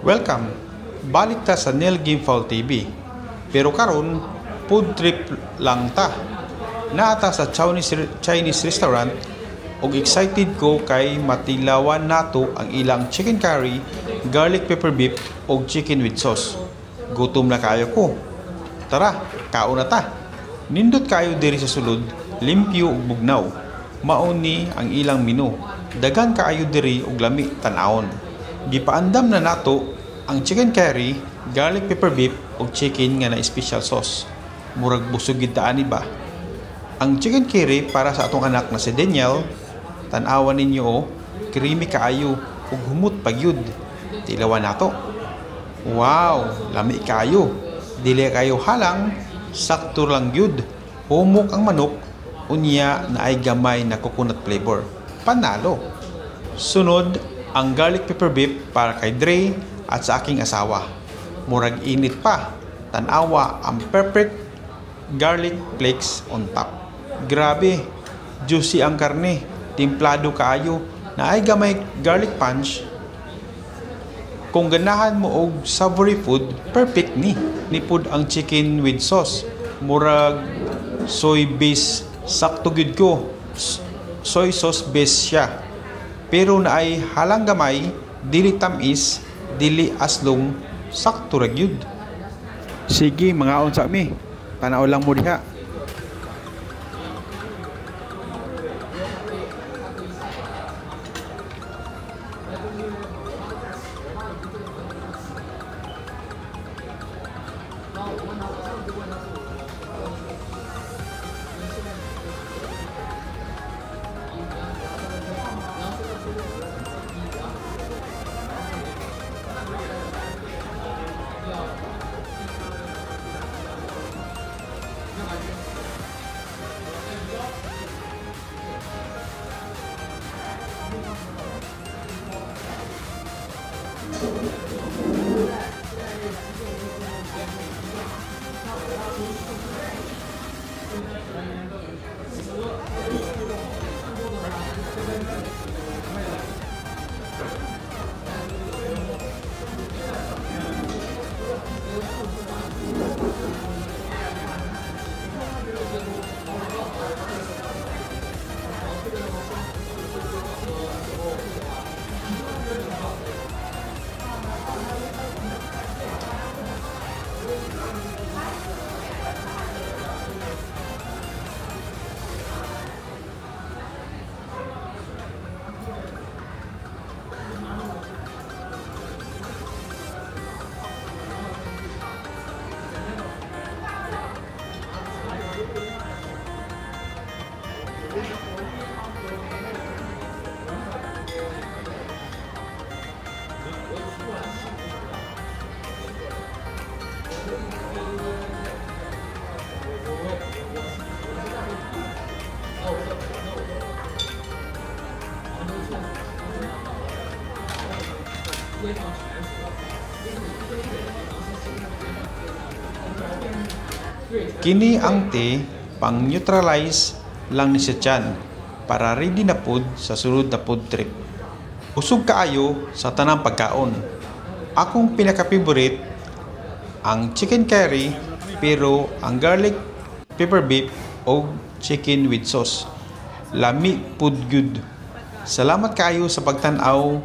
Welcome! Balik ta sa Nel Gamefowl TV. Pero karon, food trip lang ta. Naata sa Chinese restaurant ug excited ko kay matilawan nato ang ilang chicken curry, garlic pepper beef ug chicken with sauce. Gutom na kayo ko. Tara, kaon na ta. Nindot kayo diri sa sulod, limpyo ug bugnaw. Mauni ang ilang menu. Dagan kaayo diri og lami tan-awon. Gipaandam na nato ang chicken curry, garlic pepper beef ug chicken nga na special sauce. Murag busog gid ta ani ba? Ang chicken curry para sa atong anak na si Daniel, tan-awan ninyo creamy kaayo ug humot pagyud. Tilawan nato. Wow, lami kayo. Dili kayo halang, sakto lang gyud. Humok ang manok, unya na ay gamay na coconut flavor. Panalo. Sunod, ang garlic pepper beef para kay Dre at sa aking asawa. Murag init pa. Tanawa ang perfect garlic flakes on top. Grabe, juicy ang karne. Timplado kaayo na ay gamay garlic punch. Kung ganahan mo og savory food, perfect ni. Nipod ang chicken with sauce. Murag soy base. Sakto gid ko. Soy sauce base siya. Pero na ay halang gamay, dili tamis, dili aslong, sakto ra gyud. Sige, mga on sa mi. Tanaw lang mo diha. Kini ang tea pang neutralize lang ni sa tiyan para ready na food sa sunod na food trip. Usog kaayo sa tanang pagkaon. Akong pinaka-favorite ang chicken curry pero ang garlic pepper beef o chicken with sauce. Lami pud good. Salamat kayo sa pagtan-aw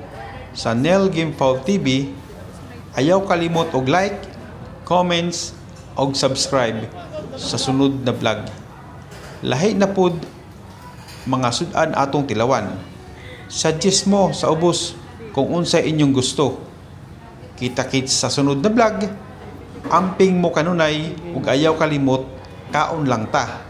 sa Nel Gamefowl TV. Ayaw kalimot og like, comments og subscribe sa sunod na vlog. Lahi na pud mga sudan atong tilawan. Suggest mo sa ubos kung unsa inyong gusto. Kita-kits sa sunod na vlog. Amping mo kanunay ug ayaw kalimot, kaon lang ta.